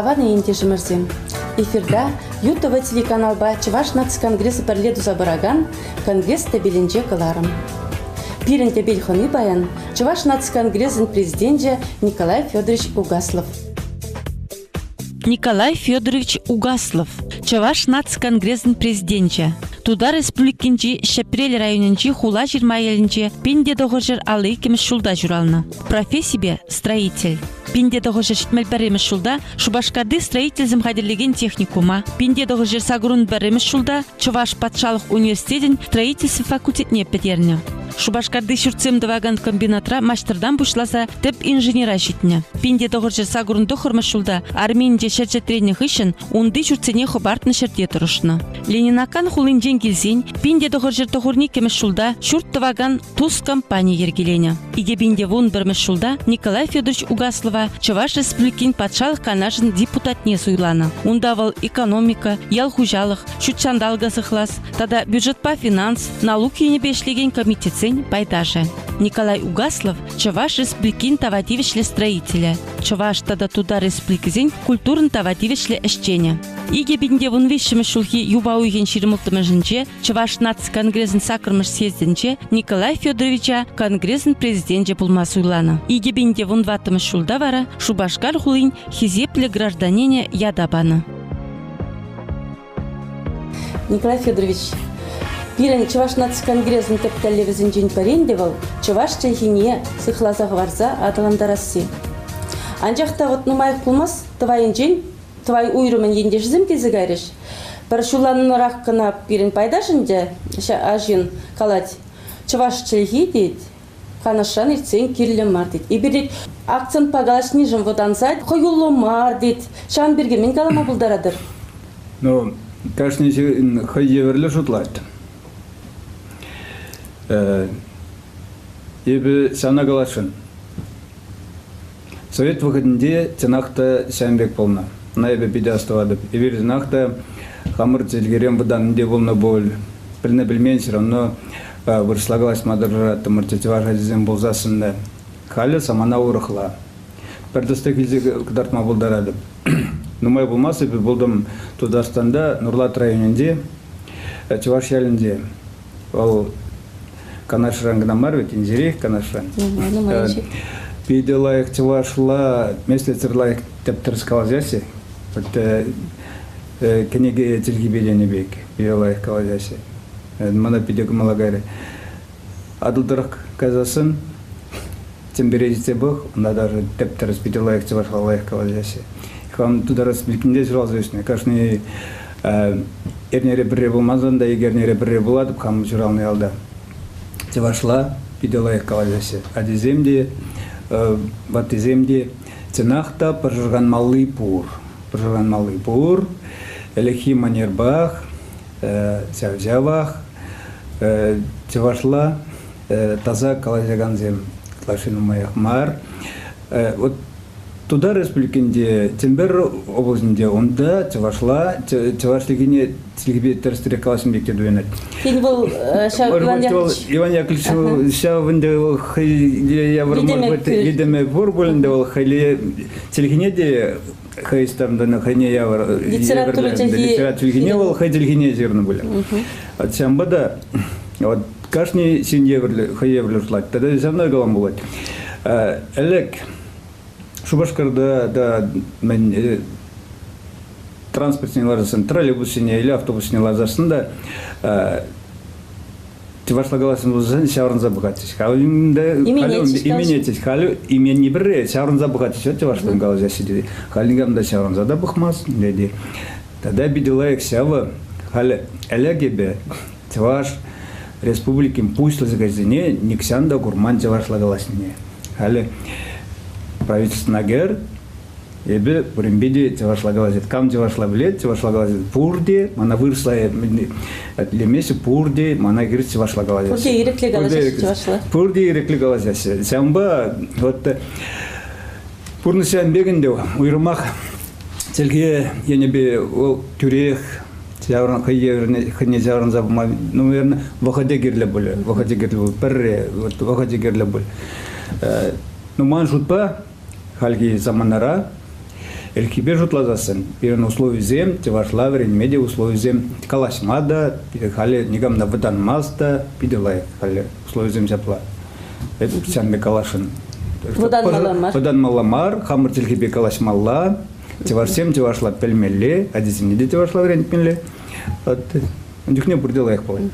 Аваны интешимерзем. Эфирда ЮТВ телеканалба Чуваш нацконгрессы перледу забараган конгресс табелинже кыларым. Пирен табель хоны баян Чуваш нацконгрессын президенте Николай Федорович Угаслов. Николай Федорович Угаслов, Чуваш нацконгрессын президенте. Туда республикинчи Шапрель районинчи хула жирма елинчи пенде догожер алы кемеш шулда журалны. Профессия строитель. Пенде догожер шитмел беремеш шулда Шубашкарды строительзм хадерлеген техникума. Пенде догожер сагрун беремеш шулда Чуваш патшалық университетин строительство факультетне петерне. Шубашкарды шурцем даваган комбинатра мастердан бушласа теп инженера шитне. Пенде догожер сагрун дохормеш шулда армейнде шерчетренних ишен унды шурцене хобартны шерте турышны. Ленинакан хулинжен келсен, пенде догожер тохурник кемеш шулда шурт даваган туз компания ергелене. Иге пенде вон бермеш шулда Николай Федорович Угаслова Чуваш республикин патшалық канашын депутатне суйланы. Ундавал экономика, ял хужалық, шутчандалга сыхлас, тада бюджетпа финанс, налог енебешлеген комитетсен байдажы. Николай Угаслов Чуваш республикин тавативишле строителя. Чуваш тада туда республикизен культурн тавативишле эшчене. Иге бинде вон вишшімі шулхи юбауйген ширимылтымыжынче Чуваш нацконгресін сакырмыш съездінче Николай Федоровича конгресін президенте булма суйланы. Иге бинде вон ватымыш шулда вара Шубашкар хулин хизепле гражданине ядабаны. Николай Федорович, пирен Чуваш нацконгрессын тептеллерізін жен парендевал Чуваш чайхине сыхлазағы варза адыландарасы. Анжақта вот нумайық пулмас, твайын жен, твай уйрымен ендешізім кезі гайрыш. Бір шуланын раққына пирен пайдашынде, ажын қалад, Чуваш чайхи дейд, Канашан ирцен кирлем мар дейд. Ибердейд, акцент пагалаш нижем водан сайд, хойулу мар дейд. Шан берге мен калама бұлдарадыр. Ну, конечно, хайеверлі жұтлайды. Ебі сана калашын. Совет выходінде тенақты сәнбек болна. На ебі биде аставады. Ебір тенақты хамыр целгерем бұданінде болна бол. Біліне білмен сір, оны вырыслагалась мадырратты мұртетевар хадизен болзасында. Халі самана урықла. Бірдісті кезі кыдартма болдарады. Нумай болмасы ебі болдым Тудастанда Нурлат районінде, Чуваш елінде. Ол Канашран гнамар ведь инжирей Канашран. Биде лайық Чувашла месяцер лайық тептіріс калазяси. Кенеге телги белені бек. Биде лайық калазяси. Мана бидегі малагайры. Адылдырық казасын, тем бережіце бұқ, онда даже тептіріс биде лайық Чувашла лайық калазяси. Хам туда республикінде жүралзы Кашны ернере бірре болмаздан да егернере бірре болады, хам жүралны алды. Чувашла биде лайық калазяси. Адиземде, ватиземде, ценахта пожырған малый пур. Пожырған малый пур, элехи манербах, сявзявах, Чувашла таза калазяган зем тлашину маях мар. Вот туда республикінде, Тембер обласында, онда Чувашла, Чувашлигіне тілгібе тәрістірі қаласын бекте дуенет. Сен бұл Иван Яковлевич, шавынды едеме бұр бөлінде ол хайле тілгіне де хайыстарымданы хайне явыр. Литература тілгіне ол хай тілгіне жеріні бөлі. Сәмба да, қашны сен хай еврлі ұшлайды. Тада сәмна қалам болады. Әлек, Шубашкарда мен транспортный лазасын, троллейбусыне или автобусыне лазасында Чувашла қаласын болсын шаврынза бұғатыш. Именетіш. Халі имен не бірі шаврынза бұғатыш. Чувашла қалазасы деді. Халингамда шаврынза да бұқмас деді. Тада биделайық шавы. Халі әлегебе Чуваш республикин пусть лазагазине никсанда гурман Чувашла қаласыне. Халі правительство гер, ебе буримбеде Чувашла галазет. Кам Чувашла билет, Чувашла галазет пурде, мана выросла лемесе пурде, мана гир Чувашла галазет. Пурде ирекле галазет Чувашла. Пурде ирекле галазет. Сямба вот пурны сян бегенде уйрмах телге енебе ол тюрех Сявран хне сявран забма, ну наверное, выходе гирле боле, выходе гирле перре, вот выходе гирле боле. Ну ман шутпа хальги заманара Эльхибе жутлазасын. Пирен условий зем, тевашла врен меди условий зем. Калашмада, хали нигам на выданмазда, пиделай хали условий зем запла. Это сянбе калашын. Выдан маламар, хамыр тельхибе калашмалла, тевашсем тевашла пельмелле, адисим неде тевашла врен пенле. Дюхне бурдела их полы.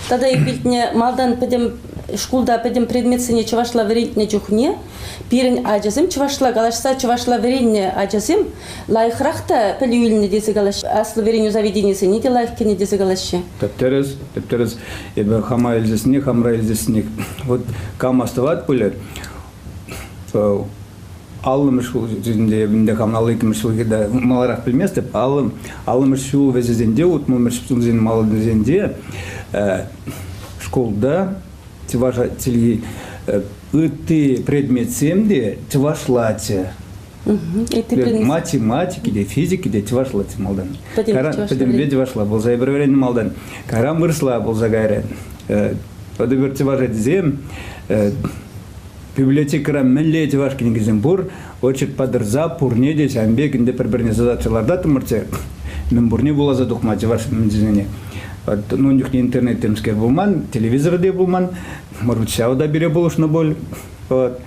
Тогда и битне малдан пойдем школда пойдем предметсене чувашла варенье дюхне, пирен аджазим чувашла галашса чувашла варенье аджазим, лайхрахта пелюильне дезе галаш, асло варенью заведение сене де лайхкене дезе галаще. Тептерез, ебе хама эльзесник, хамра эльзесник. Вот кам остават пуле. Алым шул жүзінде бінде хамналы кім шулгеда маларақ білмес деп алым шул везезенде утмым шулзен малдезенде школда тиваша тилги ыты предметсемде тивашлате математики де физики де тивашлате малдан педем бе тивашла болза еберверен малдан карам вырсла болза гайрен подыбер тиваша дезем библиотекара миллети вашкин гизембур очерк подырза пурне де сәмбек инде бір-біріне задачаларда тымырчы мен бурне була задухмачы ваш мендизене ну нюхне интернет темскер булман телевизор де булман может шауда бере булушна боль вот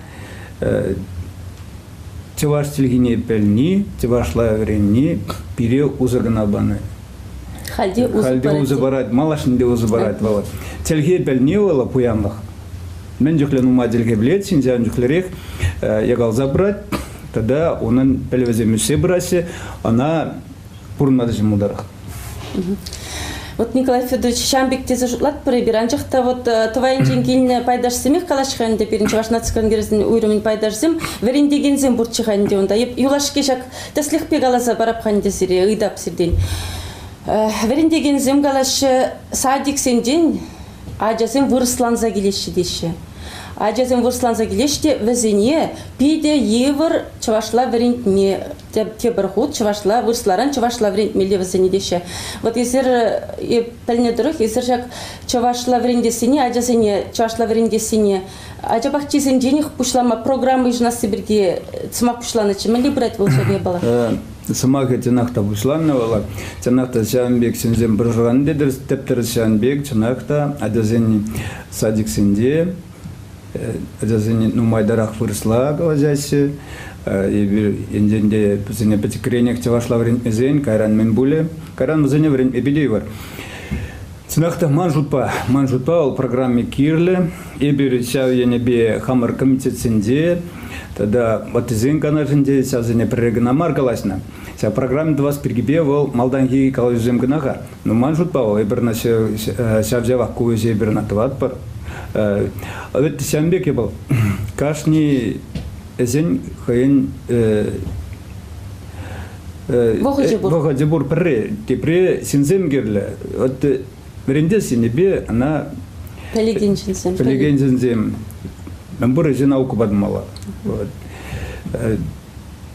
теваш телгине пельни тевашла вренни пире узагнабаны Халди узабарат малашнде узабарат вот телге пельни ола пуямлах мен жүхлен умадилге билет, синзян жүхлерек ягал забрать, тогда он пелевезе мюсе брасе, она пурнады жимударах. Вот Николай Федорович Шамбек те зажутлат прибиранчахта вот твоин джингин пайдаш семих калашханде пиринче ваш нацкангерзин уйрумин пайдашзим вериндегензим бурчханде онда юлашке шак таслих пегаласа барапханде сире ыдап сирден. Вериндегензим галашы садик сенден аджасым вырсланза келеші деші. Аджасым вырсланза келеші візіне пиде евір чавашла верентне те бір худ чавашла вырсларан чавашла верентмеле візіне деші. Вот езір пәліне дұрық, езір жак чавашла верендесіне, аджасыне чавашла верендесіне. Аджабақ чезін жених пушлама программы жынасы бірге цымақ пушланы чымелі брать волшебе бала? Самаға тенақта пушланы бала. Тенақта Шанбек сензен бір жұрған дедір, тептері Шанбек тенақта аджасыне садик сенде, аджасыне нумайдарақ вырсла галазясы, енденде біздіне бітікіренек чавашла верентмезен, кайран мен бұле, кайран мызыне верентмебедей бар. Цинахта манжутпа ол программе кирле, ебір сәуене бе хамар комитет сенде, тогда батызен канашынде сәузене пререгнамар галасына. Ся программе два спиргибе ол малданги калайзем гнаха. Но манжутпа ол ебірна сәузевақ куызе ебірна тыват бар. Авет сәмбек ебал. Кашни эзен хайын Вогадебур пре, тепре синзем герле. Вот Верендесіне бе, она пелегеншінсем. Мен бұры жена оқыбадым ала.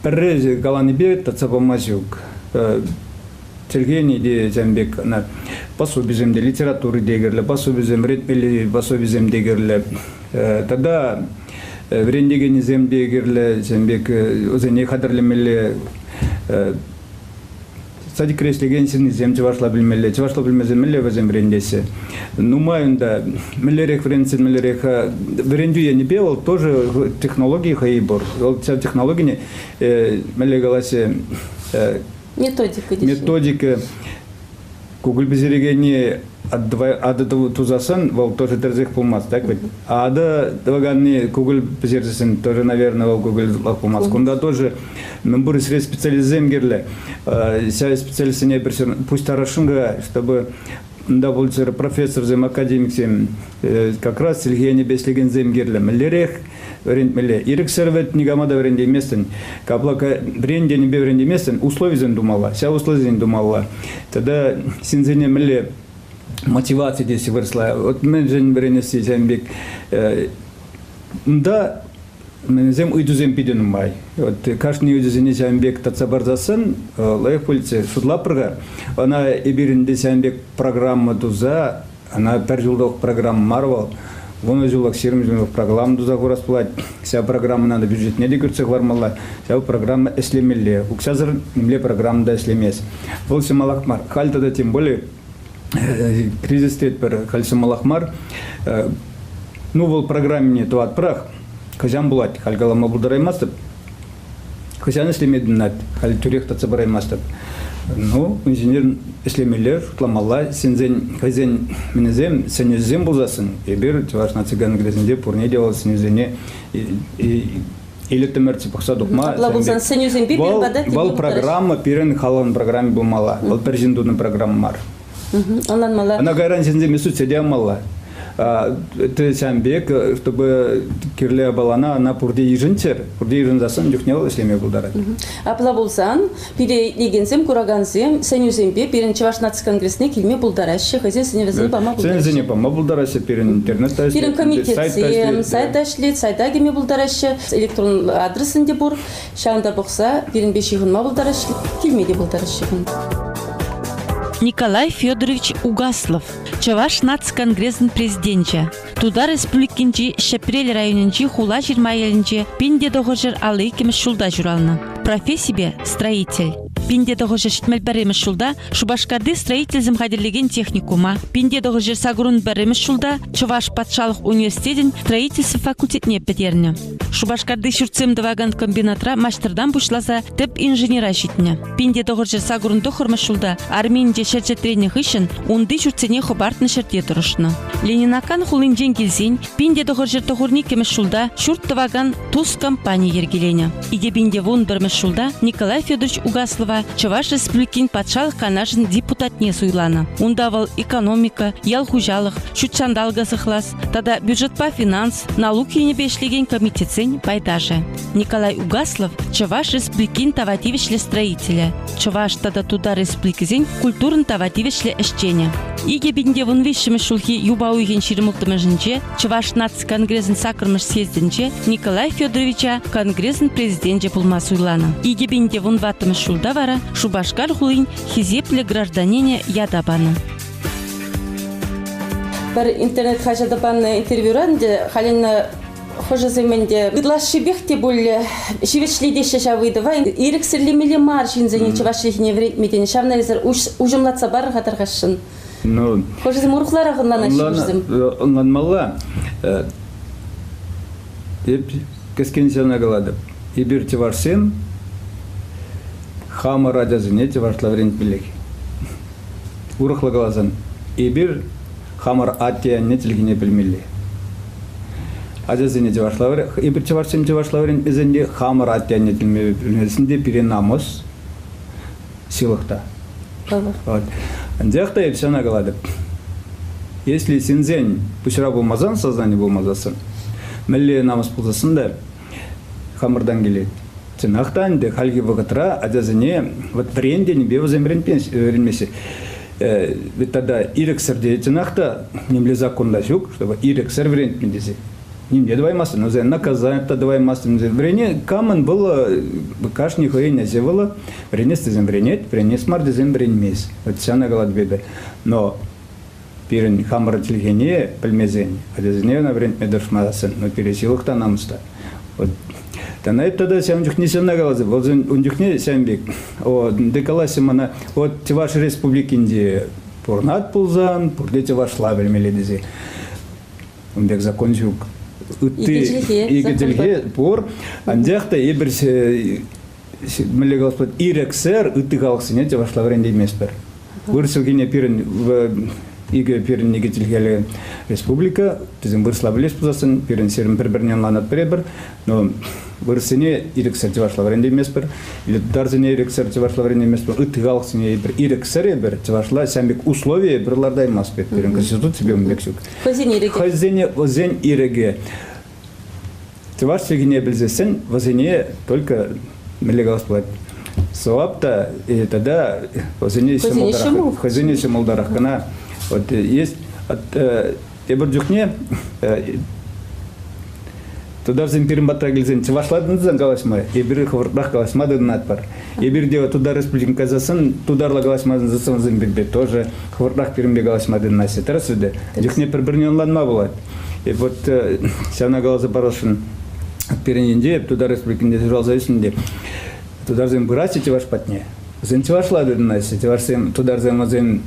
Пәрре галаны бе, тацапамасюк. Тергені де зәмбек, пособизем де литературы дегерлі, пособизем ретмелі, пособизем дегерлі. Тогда верендегені зем дегерлі, зәмбек өзіне қадырлемелі, садик креслеген син зем чавашла билмелле мелле вазем брендесе. Нумайында меллерек вренсин меллерек вренду я не бевал, тоже технологии хаибор. Вот вся технология мелле галасе методика Google безерегени ады тузасан, вол тоже терзех пулмаз, так ведь? А ада дваганни Google безерзесен тоже, наверное, вол Google пулмаз. Кунда тоже мембуры сред специализем герле. Ся специализм пусть тарашинга, чтобы да будет профессор зем академик зем как раз сельгене беслеген зем герле. Мелерех врендмеле. Ирек сервет нигамада вренде местен. Каплака вренде не бе вренде местен. Условия зен думала. Ся условия зен думала. Тогда синзене меле мотивация здесь выросла. Вот мен жен вренеси зембек. Да, зем уйдузем пиден май. Вот каждый уйдузене зембек тацабарзасын, лайх полиция судлапрга. Она ибиринде зембек программа туза, она пержилдок программа марвал. Вон жылок 20 миллионов программа дуза горас плат. Вся программа надо бюджет не декурцех вармала. Вся программа эслемелле. Уксазыр немле программа да эслемес. Был малахмар. Хальта да тем более кризис стоит пер хальса малахмар. Ну был программе не то отпрах. Хазян булат. Хальгала мабударай мастер. Хазян эслемеднат. Халь тюрех тацабарай мастер. Ну, инженер эслемелер, тламалла, сензен, хазен, минезем, сенезем бузасын. Ебер, чуваш на цыган грязенде, пурне делал сенезене, или темерци пахса духма. Лабузан сенезем бибер, бадат. Бал программа, пирен халан программе был мала, бал пережиндудна программа мар. Анан мала. Она гайран сензем месут сидя мала. Ты сам бег, чтобы кирле балана, она пурде ежинцер, пурде ежинзасын дюхнел, если мне бударат. Апла булсан, пире легензем, кураганзем, сенюзембе, пирен чаваш наци конгрессне кильме булдараще, хазин сеневезен пама булдараще. Сеневезен пама булдараще, пирен интернет. Пирен комитетсем, сайт ашлет, сайта геме булдараще, электрон адресінде бур, шанда бокса, пирен бешихынма булдараще, кильме де булдараще. Николай Федорович Угаслов, Чаваш нацконгресн президенче. Туда республикинчи Шапрель районинчи хула жирма елинче пинде догожер алы кемеш шулда журалны. Профессия строитель. Пинде догожер шитмел беремеш шулда Шубашкарды строитель земхадерлеген техникума. Пинде догожер сагрун беремеш шулда Чуваш патшалық университетин строительство факультетне петерне. Шубашкарды шурцем даваган комбинатра мастердан бушласа теп инженера житне. Пинде догожер сагрун дохормеш шулда армейнде шерчетренних ишен унды шурцене хобартны шерте турышны. Ленинакан хулинжен келсен пинде догожер тохурни кемеш шулда шурт даваган туз компания ергелене. Иде пинде вон бермеш шулда Николай Федорович Угаслова Чуваш республикин патшалық канашын депутатне суйланы. Ундавал экономика, ял хужалық, шутчандалга сыхлас, тада бюджет по финанс, налог ене бешлеген комитетсен байдаже. Николай Угаслов Чуваш республикин тавативишле строителя. Чуваш тада туда республикизен культурн тавативишле эшчене. Иге бинде вон вишшімі шулхи юбауйген ширимылтымыжынче, Чуваш нацконгресн сакырмыш съездінче Николай Федоровича конгресн президенте пулма суйланы. Иге бинде вон ватымыш шулда вара Шубашкар хулин хизепле гражданине ядабаны. Бір интернет хажадабаны интервьюранде халина хожаземенде гыдлаши бехте боль шивечлидеше шавыдова ирексерлемеле маршин зене чавашлихне вредмеден шавнализер ужымлатса бар хатаргашын. Ну, хожазем урухлара гынлана шивжем. Онлан мала. Кескенсена галады. Ибирте варсен хама радязыне чавашла врент билек. Урухла галазан. Ибир хамар атияне телгине билмели. Азазыне чавашла ибир чавашсен чавашла врент безенде хамар атияне телме билмесинде перенамос силахта. Вот. Андяхта и все нагалады. Если синзень пушра булмазан сознание булмазасын, мелли намаз пулзасында хамардан келет. Ценахтан де хальги вагатра адазыне вот вренде не бевзем вренмесе. Ведь тогда ирексер де ценахта немле законда жук, чтобы ирексер врент мендези. Немле давай массы, но за наказание то давай массы. Врене камен было кашни хоиня зевала, врене стезем вренет, врене смардезем вренмес. Вот вся нагалад беда. Но пирен хамар телегене пельмезень, адазыне на врент медершмасын, но пересилах-то намста. Вот. На это тогда сам дюхни сам нагалазы, вот он дюхни сам бег. О, декаласи мана, вот ваш республики Индии порнат пулзан, пурдете ваш лавель меледези. Он бег закончил. Игедельге пор, андяхта иберс меле господ ирексер, ты галаксинете ваш лавренди меспер. Вырсилгине пирен в Иге пирен Игедельге республика, тизем вырславлес пузасын, пирен серым пербернен ланат пребер, но вырсене ирексер тиваш лавренди меспер, или дарзене ирексер тиваш лавренди меспер, ты галаксине ирексер ебер тивашла самик условия берлардай маспет, пирен конституции бем бексюк. Хозине возень иреге. Тиваш сегине бельзесен, возене только мелегалс плат. Соапта и тогда возене семолдарах. Хозине семолдарах. Кана вот есть от ебердюхне туда в земпирим батагильзен тивашладын зангаласма, ебир хаврдах галасма дынатпар. Ебир дева туда республикин казасын, тударла галасма засан земпирбе тоже хаврдах пирмбе галасма дыннасе. Тарасуде. Дюхне пербернен ланма булат. И вот сяна галазы барашын перененде, туда республикінде журалзайсынде, туда зем бырасы теваш патне. Зен тевашла дедінайсы, тевашсем тудар зем азен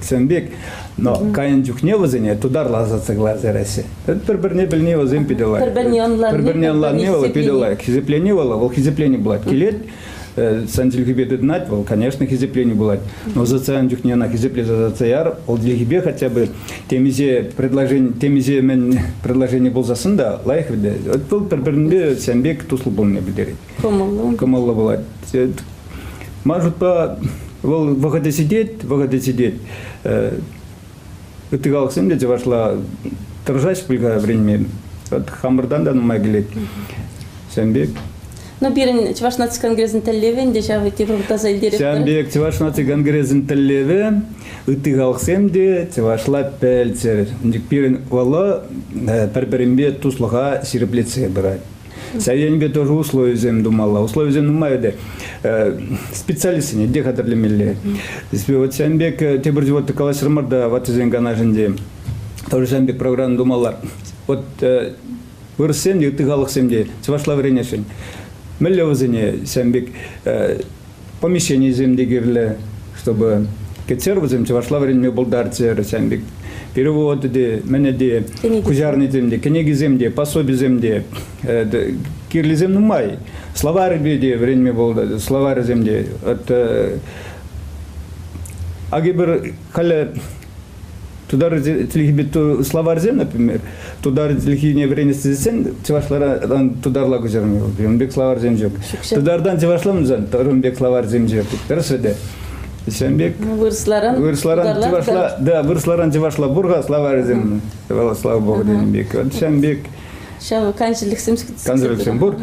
сенбек, но кайын жүхне вазене, тудар лазаться глазереси. Бір-бірне білне вазем пиделай. Бір-бірне онларне вала пиделай. Хизеплени вала, вол хизеплени булат. Келет, сантильгибе деднать, вол, конечно, хизеплени булат. Но за цаян жүхне на хизепле за цаяр, ол дилгибе хотя бы темизе предложение был засында, лайх виде. Вот был бір-бірінде сенбек туслы был не бедерет. Комалла булат. Может по выходе сидеть. Ты галаксим где вошла торжать пульга времени. Вот хамардан да нумай глядь. Сенбек. Но бирен чеваш наци конгрессен теллевен, де жавы типа зайдерев. Сенбек чеваш наци конгрессен теллевен, ты галаксим где чевашла пельцер. Бирен вала перберембе туслага сиреплеце брать. Сәйенбе тоже условия зем думала. Условия зем думаю, специалисты не где хотели милле. Вот сәйенбек те бірде вот калаш рамарда вот зем ганаженде. Тоже сәйенбек программа думала. Вот вырсем де тыгалых семде. Чевашла вренешень. Милле возене сәйенбек помещение земде герле, чтобы кетер возем чевашла врене болдарцер сәйенбек. Переводы де, мене де, кузярный земде, книги земде, пособие земде, кирли земну май, словарь беде, время было, словарь земде. Агибер халя туда разделихи словарь зем, например, туда разделихи не время сидесен, чевашлара туда лагу зернил, бек словарь земжок. Туда ардан чевашлам зан, бек словарь земжок. Расведе. Сенбек. Вырсларан тевашла бурга, слава зем, слава Богу, Денбек. Сенбек. Шау канжилексем бур.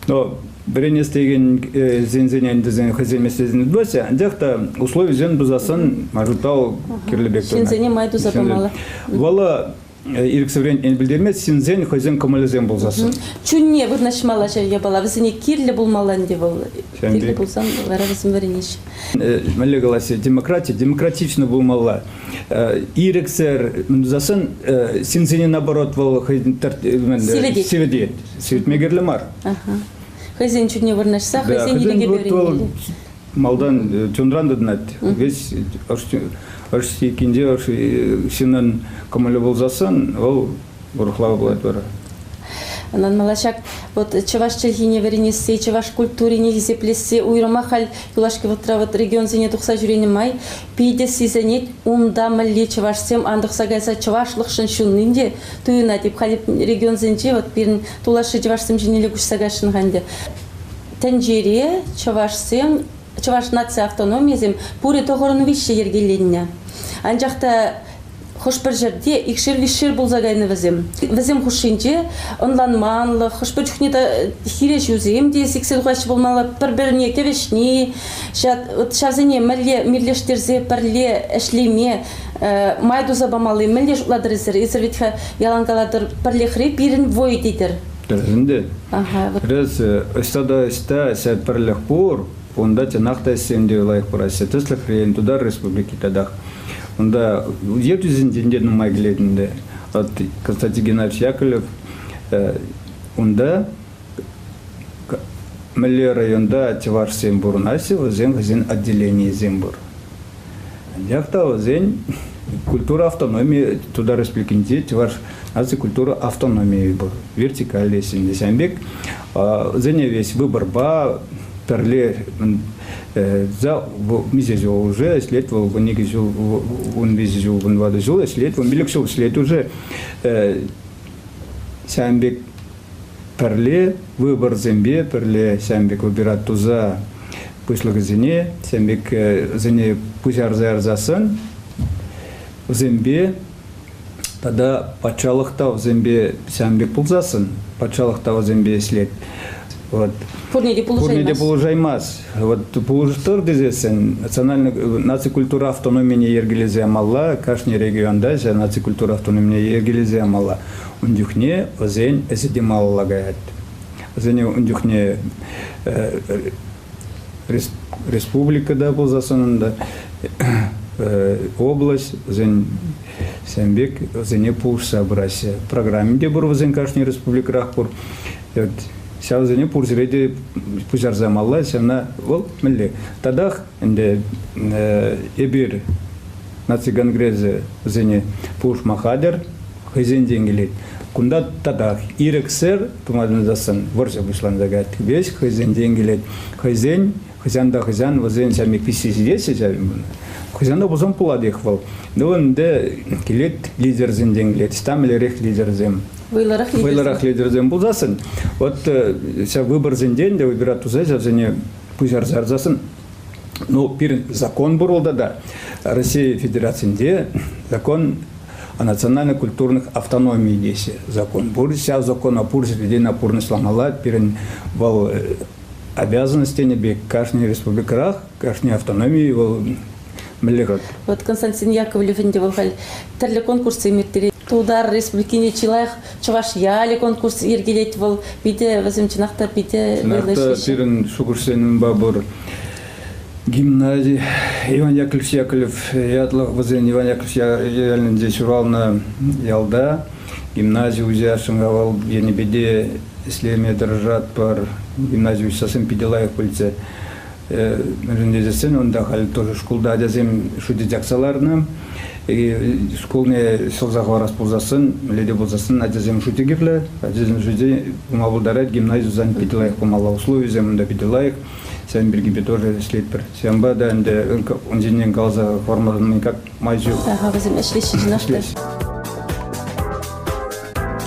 Но бренестеген зензенен дезен хозяйместезен дося, дехта условия зен бузасан мажутал кирлебек. Сензене майду запамала. Вала ирксеврен билдермес синзен хозяин комалезен болзасын. Чунне вырнашмала я была, везене кирле булмалан де был. Кирле булсан варавызым веренеш. Мале галасе демократично булмала. Ирксер засын синзене наоборот вал севедет. Севедмегерлемар. Хозяин чунне вырнашса, хозяин илеге беренели. Малдан чундран днат. Весь Аршти кинде арши синен комале болзасан, ол бурхлава булат бара. Анан малашак вот чеваш чехине веренесе, чеваш культуре не зеплесе, уйромахаль юлашки вот трават регион зене тухса жюрени май, пиде сизенет умда малли чеваш сем андықса гайса чевашлық шын шуннинде туйна деп халип регион зенче вот бирин тулашы чеваш сем женеле кушсага шынганде. Тенжере чеваш сем чеваш нация автономизм пуре тоғырыны вишше ергеленне. Анжақта хош бір жерде икшер вишшер болзагайны візем хушинче онланманлы, хош бір жүхнеті хиреш юзем де сексен қуашы болмалы бір-біріне кевешне, шазыне мирлештерзе пірле әшлеме майду забамалы мілде жұтладырызыр, езірветха ялангаладыр пірле хреп бірін вой дейдір. Дәрізінде? Рез, ұстада сәт пірлех бұр, онда тенақта сенде лайық бұрасы, тіслік рейін тудар республики тадақ. Онда ет үзінден нұмай келетінде. Константин Геннадьевич Яковлев, онда Мілі районда теваш сен бұрын аси, өзен отделение зен бұр. Яқта өзен культура автономии тудар республикінде теваш аси культура автономии бұр. Вертикаль есінде сәнбек. Өзене весь выбор ба, перле за мизезю уже следовал в негизю он визю в воду следовал милексу след уже сямбек перле выбор зембе перле сямбек выбирать туза пышлык зене сямбек зене пузяр засын зембе тогда пачалыхта в зембе сямбек пулзасын пачалыхта в зембе след. Вот. Пурниде положаймас. Вот положитор дезесен национальная нация культура автономии не ергелезе мала, кашни регионда же нация культура автономии не ергелезе мала. Ундюхне озень эсидимал лагает. Озень ундюхне республика да был засунен да. область, зен сәмбек, зене пулш собрася. Программінде бұр візен кашни республикарах бұр. Сәу зене пурзиреде пузарзамалла, сәмна ол мілі. Тадақ, әнде эбир нацигангрезе зене пулш махадер, хызен денгелет. Кунда тадақ, ирексер, тумадынзасын, варса бұшлан загат. Весь хызен денгелет. Хызен, хызянда хызян, візен сәмек писесидесе сәбім бұны. Хызянда бұзым пулады еквал. Но онде келет лидерзен денгелет. Стамелерек лидерзем. Вайларах лидерзем бұлзасын. Вот ся выборзен денде выбират узай, сәзіне пузарзарзасын. Но пир закон бұрылда да. Россия Федерациясында закон о национально-культурных автономии десе. Закон. Ся закон о пурсе людей на пурны сламала, пирен вал обязанности небе каждой республикарах, каждой автономии вал миллирот. Вот Константин Яковлев индивалхаль терле конкурсы миртери. Тудар республикине чилах чуваш яли конкурс иргелет вал биде возымчинахта биде нахта пирен шукурсенин бабур гимназии Иван Яковлев ятлах возен Иван Яковлев ялен здесь урал на ялда гимназию узя шангавал ени биде ислеме държат пар гимназию сасым пиделаев пульце мэрендезесен онда хал тоже школда адязем шуди жаксаларны школне сылзаға распылзасын, леде болзасын, адязем шутигерлі, адязем шуди умабылдарат гимназию зан пиделаев помала условия, земында пиделаев, сән біргебе тоже след бір. Сәнба да әнде онзенен қалза формадан как майзю. Ага, возем эшлеші жинашты.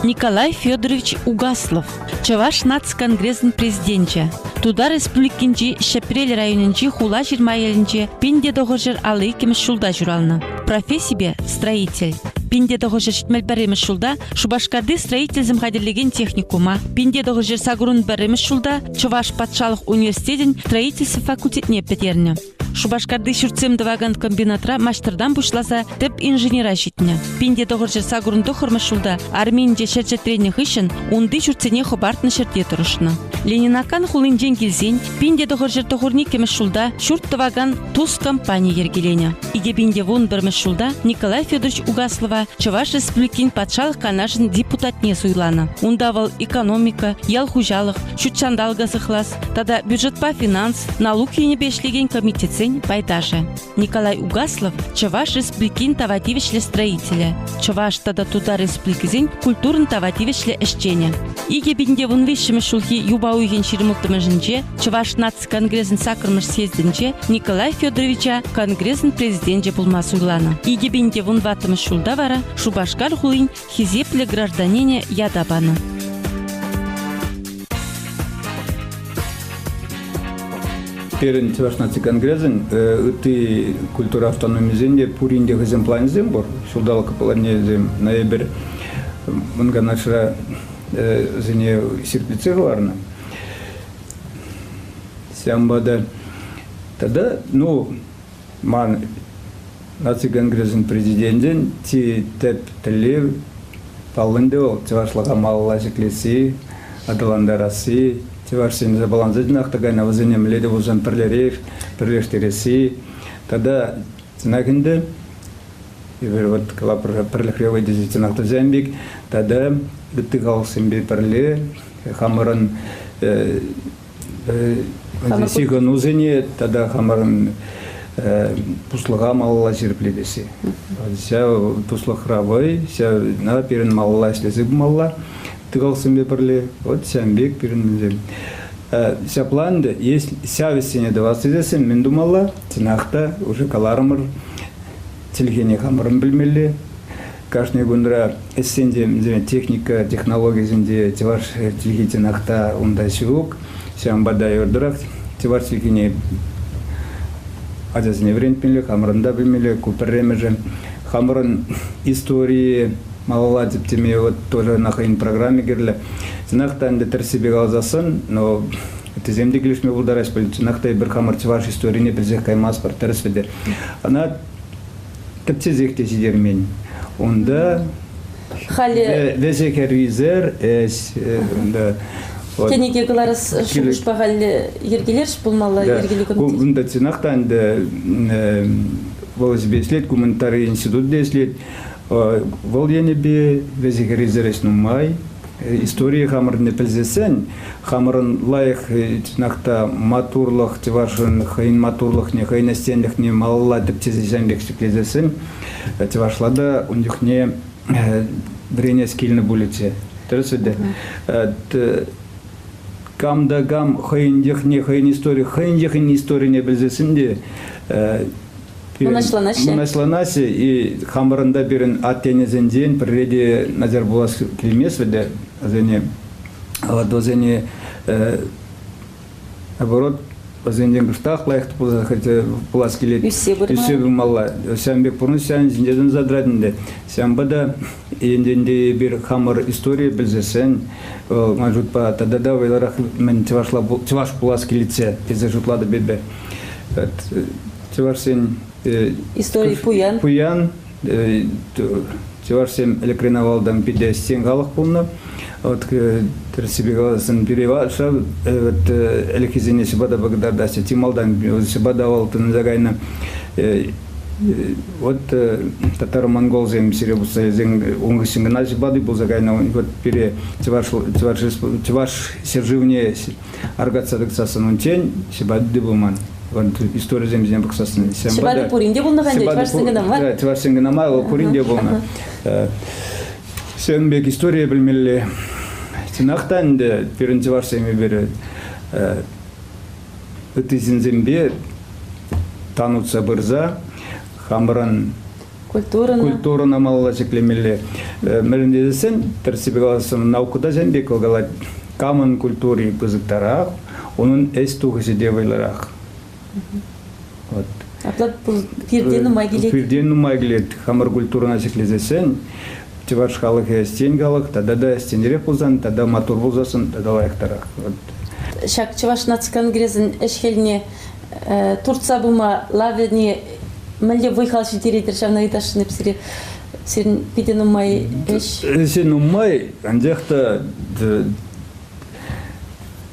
Николай Федорович Угаслов, Чаваш нацконгресін президенче. Туда республикинчи Шапрель районинчи хула жирма елинчи пинде доғожыр алы кеміс шулда журалны. Профессия строитель. Пинде доғожыр шитмел бәріміз шулда Шубашкарды строительзім қадерлеген техникума. Пинде доғожыр сагрун бәріміз шулда Чуваш патшалық университетін строительсі факультетіне петерні. Шубашкарды шүртсем дываган комбинатра маштырдан бұшласа тіп инженера житіне. Пинде доғыржыр сагрунды құрмы шулда армейнде шәрчетреніх ішін онды шүртсене хобартны шерте тұрышны. Ленинакан хулынжен келзен пинде доғыржыр тоғырни кеміс шулда шүрт дываган туз компания ергелене. Иге пинде вон бірміс шулда Николай Федорович Угаслова Чаваш республикин патшалық канашын депутатне суйланы. Ундавал экономика, ял хужалық, шүтчандалға сықлас, тада бюджетпа финанс, налог ене бешлеген комитетсен байдажы. Николай Угаслов Чаваш республикин тавативишлі строителі. Чаваш тада туда республикизен культурын тавативишлі ішчене. Иге бинде вон вешімі шулхи юбауйген ширимылтымы жінче, Чаваш нацконгресін сакырмыш сездінче Николай Федоровича конгресін президентже булма суйланы. Иге бинде вон ватымы шулда вара Шубашкар хулин хизеплі гражданине ядабаны. Перен Чаваш нацконгресін ыты культура автономизенде пуринде хызен планезем бор, шулдалық планезем ноябрь мұнға нашыра зене серпицеғыларына. Сямбада тада, ман нацконгресін президентен ти тәп тілі палынды ол Чавашлыға малыла жеклесі, адыландарасы, Чавашсен забаланзадын ақтағайна вазенем леде вузан пірлештересі. Тада цінағынды, вот калапыр пірліхревай дезетін ақты зәмбек, тада гүтті қалсын бе пірлі, хамырын сиғын ұзыне, тада хамырын пұслыға малыла жерпледесі. Ся пұслықравай, ся на перін малыла іслесі бұмалла. Тыгалсын бепірлі, вот сәмбек пирін ся планды, если ся весене 20-десін, мен думала, цинақта уже каларымыр, телгене хамырын білмелі. Каждый гундра эссенде техника, технология зенде теваш телге цинақта онда сюк, сям бада йордырақ, теваш телгене адязіне врентмелі, хамырында білмелі, куперремежі, хамырын истории, малала дептеме вот тоже нахайн программе герле. Цинахта анде терсибе галзасын, но теземде келишме булдараш бил. Цинахта бир хамыр Чаваш историне билзех каймас бар терсведер. Ана тепте зехте сидермен. Онда везе кервизер да Кенеге кыларыс шушпағал ергелерш булмалы ергелеген. Онда цинахта анде велосипед гуманитарий институт деслет. Вол енебе везигеризерес нумай. История хамрны пелзесен, хамрын лайх нахта матурлых, тивашын хайн матурлых не хайн стенлих не малла деп тезеженлих шеклезесен, тивашлада у них не время скильно булите. Терсуде. Гам да гам хайндих не хайн история не пелзесен де. Мунашланаси и хамрында берен аттенезен ден приреди назар булас килмес веде азене аладозене оборот азенден гыштах лайхты булас килет үсе булмалла сәмбек пурны сән зиндеден задрадынде сәмбада енденде бир хамыр история билзесен мажутпа тадада вайларах мен тиваш булас килетсе тезе жутлады бедбе тиварсен история Пуян. Пуян, теварсем элекриновалдан биде стенгалық болны. Вот терсибигаласын переваша, вот элекизине сибада багдардаси тималдан сибада валтын загайна. Вот татаро-монгол зем сиребуса зем унгсингна сибады был загайна. Вот пере теваш серживне аргацадыксасын унтень сибады дебуман. История земли боксасны. Сибады пуринде булна канде тварсынгынама. Да, тварсынгынама, ол пуринде булна. Сенбек история билмелли. Тинахтан де пиринчи варсыми бери. Ытызинзембе танутса бырза, хамран культурана малла чеклемелли. Мелиндесен терсибегаласын наукуда зембек олгалат камын культури пызыктарах, onun эстугысы девайларах. Вот. Аплат пирдену магилет. Пирдену магилет. Хамар культурна чеклезесен, тиваш халық эстен галық, тада да эстенере пулзан, тада матур пулзасын, тада лайықтарақ. Шак чеваш нацконгрезин эшхелне Турция бума лавене мэлле выхалши теретер шавна иташны псире сирин пидену май эш. Сирин май андехта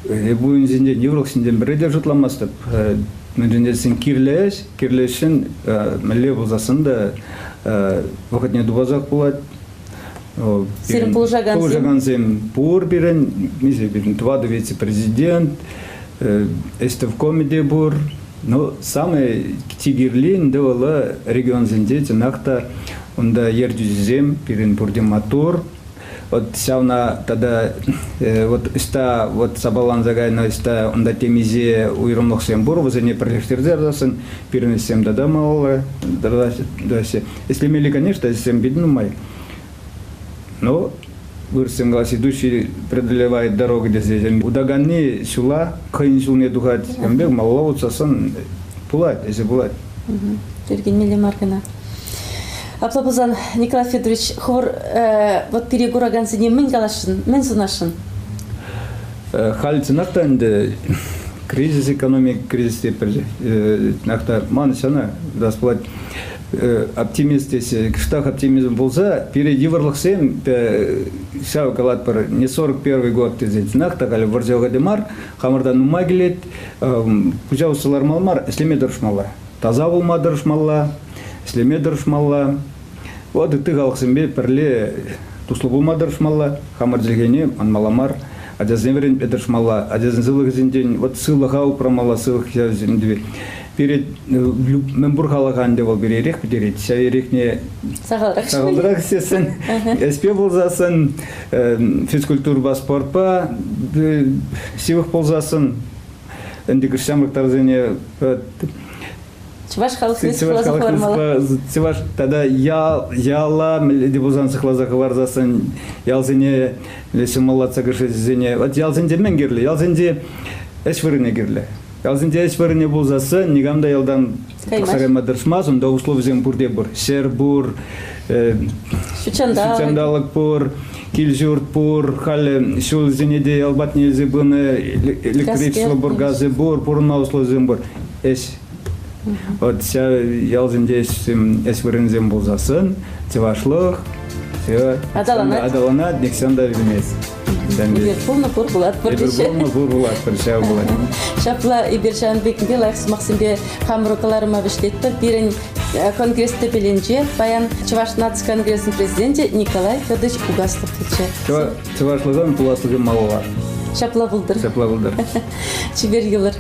буин зинде неврок синден бредер жутламастып. Менденесин кирлешин мэлле пулзасын да вакытне дубазак булат. Сирин Пулжаганзем пур бирен, мизе бирен твады вице-президент, эстев комеди бур. Но самый тигерлин девала регион зендете нахта онда ердюзем бирен бурдем матур. Вот сявна тогда вот иста вот сабалан загайна иста онда темизе уйромлох сем бур возене пролехтердердасын биренесем дада мало дасе. Если мели конечно, сем бидну май. Но вырсем глаз идущий преодолевает дорогу здесь. Удагани сюла, хайн сюлне духать, ямбек маллавут сасан пулать, если пулать. Тергин мили маркана. Аплапузан Николай Федорович, хор вот перегураган сине мен галашын, мен сунашын. Хальцинакта инде кризис экономик, кризис теперь нахта маншана расплат. Оптимист, если кштах оптимизм болса, перейди варлахсем, шау калат пар не 41 год ты здесь нахта, кали варзега демар, хамардан умагилет, пужау салар малмар, слеме дуршмалла, таза волма дуршмалла, слеме дуршмалла, вот и ты галахсембе перле туслубума дуршмалла, хамардзегене анмаламар, адяземерен педуршмалла, адязензылых зиндень, вот сылахау промала сылых зиндви. Перед мембурхалаган девал беререх пидерет, сяверехне сагалдрак сесен, эспе болзасын, физкультур ба спортпа, сивых болзасын, эндикершамлык тарзене. Чеваш халықсыз Чеваш тогда яла дебузан сыхлаза хаварзасын, ялзене лесе малатса гыршезене, вот ялзенде мен герле, ялзенде эшвырыне герле. Ялзенде эшвырыне болзасы, негамда ялдан сарайма дыршмаз, онда услов зем бурде бур, сер бур, шучандалык бур, килжурт бур, хале шул зенеде ялбат нельзя быны, электричество бур, газы бур, пурна услов зем бур, эш. Вот вся ялзенде эшвырынзем болзасын, тевашлых, адаланат, нексенда вместе. Иберфулна пур булат пырдыше. Шапла Ибершан бекинде лайкс максимбе хамрукаларыма биштетпер бирен конгрессте беленже баян Чуваш нацконгресстин президенти Николай Федорович Угаслов Чувашлыгын, пуласлыгын малыла. Шапла булдыр. Сепла булдыр. Чибер йылыр.